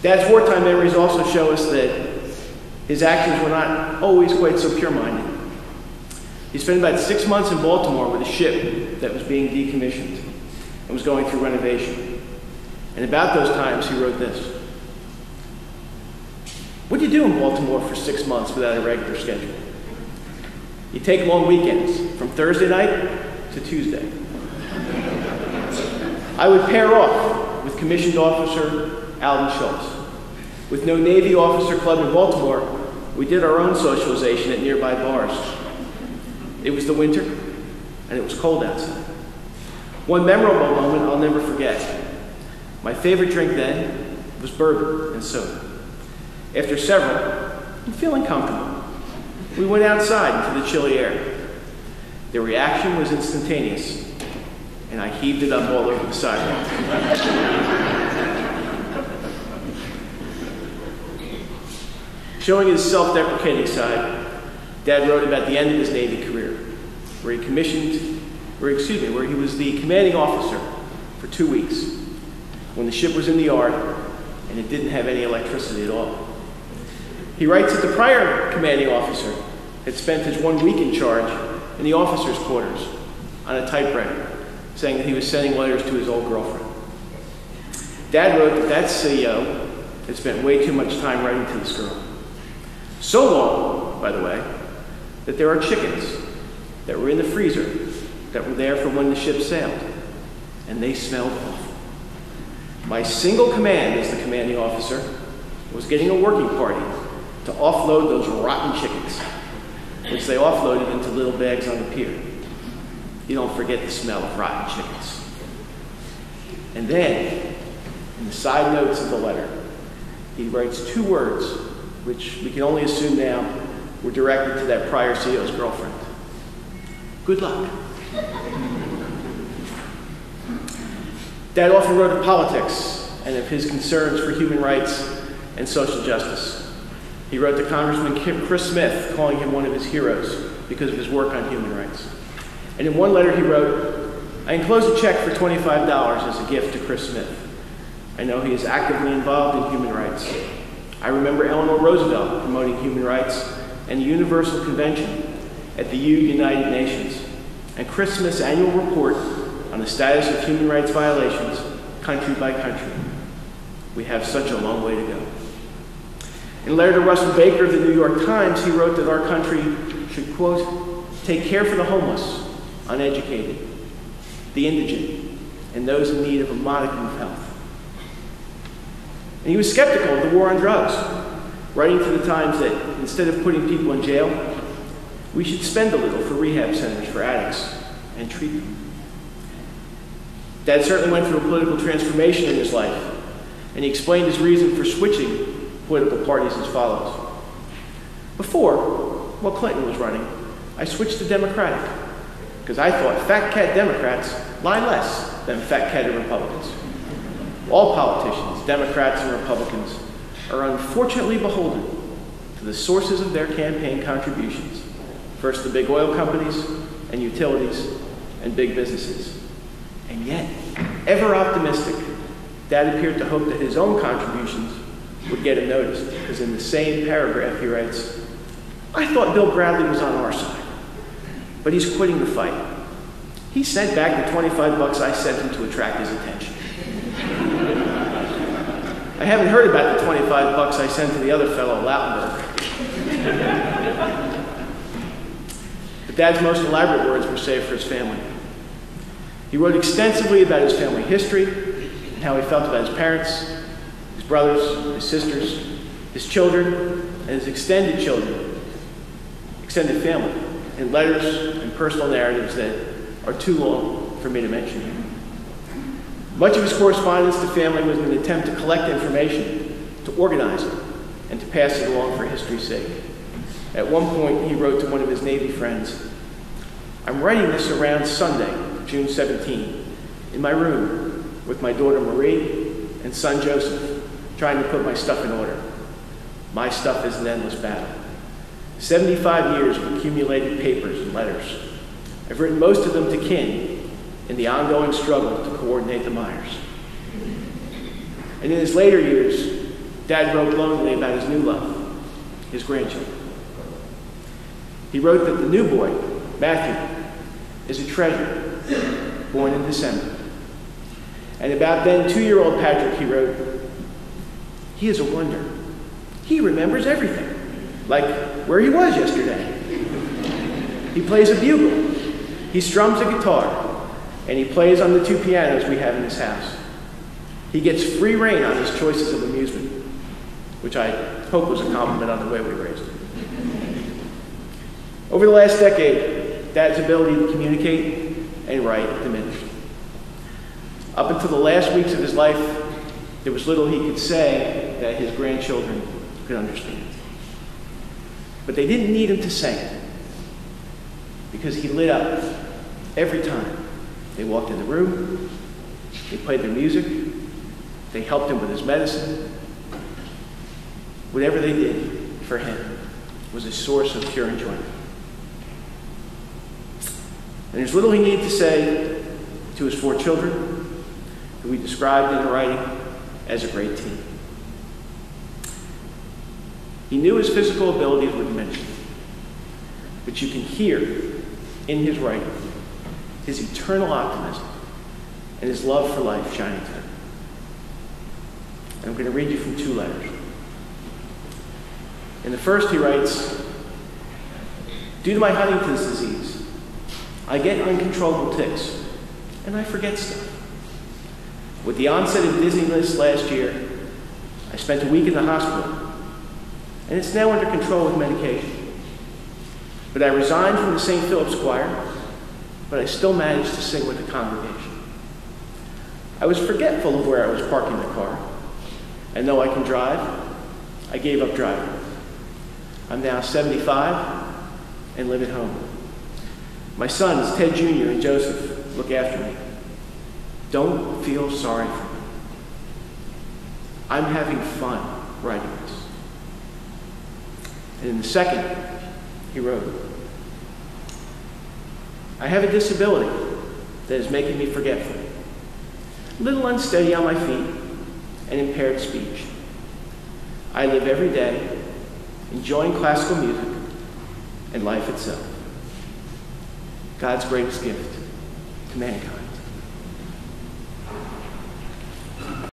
Dad's wartime memories also show us that his actions were not always quite so pure-minded. He spent about 6 months in Baltimore with a ship that was being decommissioned and was going through renovation. And about those times, he wrote this. What do you do in Baltimore for 6 months without a regular schedule? You take long weekends, from Thursday night to Tuesday. I would pair off with commissioned officer Alvin Schultz. With no Navy officer club in Baltimore, we did our own socialization at nearby bars. It was the winter, and it was cold outside. One memorable moment I'll never forget. My favorite drink then was bourbon and soda. After several, and feeling comfortable, we went outside into the chilly air. The reaction was instantaneous, and I heaved it up all over the sidewalk. Showing his self-deprecating side, Dad wrote about the end of his Navy career, where he was the commanding officer for 2 weeks, when the ship was in the yard and it didn't have any electricity at all. He writes that the prior commanding officer had spent his 1 week in charge in the officers' quarters on a typewriter, saying that he was sending letters to his old girlfriend. Dad wrote that that CEO had spent way too much time writing to this girl. So long, by the way, that there are chickens that were in the freezer that were there from when the ship sailed, and they smelled awful. My single command as the commanding officer was getting a working party to offload those rotten chickens, which they offloaded into little bags on the pier. You don't forget the smell of rotten chickens. And then, in the side notes of the letter, he writes 2 words, which we can only assume now were directed to that prior CEO's girlfriend. Good luck. Dad often wrote of politics and of his concerns for human rights and social justice. He wrote to Congressman Chris Smith, calling him one of his heroes because of his work on human rights. And in one letter he wrote, I enclose a check for $25 as a gift to Chris Smith. I know he is actively involved in human rights. I remember Eleanor Roosevelt promoting human rights and the Universal Convention at the United Nations, and Chris Smith's annual report on the status of human rights violations, country by country. We have such a long way to go. In a letter to Russell Baker of the New York Times, he wrote that our country should, quote, take care for the homeless, uneducated, the indigent, and those in need of a modicum of health. And he was skeptical of the war on drugs, writing to the Times that instead of putting people in jail, we should spend a little for rehab centers for addicts and treat them. Dad certainly went through a political transformation in his life, and he explained his reason for switching political parties as follows. Before, while Clinton was running, I switched to Democratic, because I thought fat cat Democrats lie less than fat catted Republicans. All politicians, Democrats and Republicans, are unfortunately beholden to the sources of their campaign contributions. First the big oil companies and utilities and big businesses. And yet, ever optimistic, Dad appeared to hope that his own contributions would get him noticed, because in the same paragraph he writes, I thought Bill Bradley was on our side, but he's quitting the fight. He sent back the $25 I sent him to attract his attention. I haven't heard about the $25 I sent to the other fellow, Lautenberg. But Dad's most elaborate words were saved for his family. He wrote extensively about his family history and how he felt about his parents, his brothers, his sisters, his children, and his extended family, in letters and personal narratives that are too long for me to mention here. Much of his correspondence to family was an attempt to collect information, to organize it, and to pass it along for history's sake. At one point, he wrote to one of his Navy friends, I'm writing this around Sunday, June 17, in my room with my daughter Marie and son Joseph, trying to put my stuff in order. My stuff is an endless battle. 75 years of accumulated papers and letters. I've written most of them to kin in the ongoing struggle to coordinate the Meyers. And in his later years, Dad wrote glowingly about his new love, his grandchildren. He wrote that the new boy, Matthew, is a treasure, born in December. And about then 2-year-old Patrick, he wrote, he is a wonder. He remembers everything, like where he was yesterday. He plays a bugle, he strums a guitar, and he plays on the 2 pianos we have in his house. He gets free rein on his choices of amusement, which I hope was a compliment on the way we raised him. Over the last decade, Dad's ability to communicate and write diminished. Up until the last weeks of his life, there was little he could say that his grandchildren could understand. But they didn't need him to say it, because he lit up every time they walked in the room, they played their music, they helped him with his medicine. Whatever they did for him was a source of pure enjoyment. And there's little he needed to say to his 4 children, who he described in the writing as a great team. He knew his physical abilities were diminished, but you can hear in his writing his eternal optimism and his love for life shining through. And I'm going to read you from 2 letters. In the first, he writes, due to my Huntington's disease, I get uncontrollable tics, and I forget stuff. With the onset of dizziness last year, I spent a week in the hospital, and it's now under control with medication. But I resigned from the St. Philip's Choir, but I still managed to sing with the congregation. I was forgetful of where I was parking the car, and though I can drive, I gave up driving. I'm now 75 and live at home. My sons, Ted Jr. and Joseph, look after me. Don't feel sorry for me. I'm having fun writing this. And in the second, he wrote, I have a disability that is making me forgetful, a little unsteady on my feet, and impaired speech. I live every day enjoying classical music and life itself. God's greatest gift to mankind.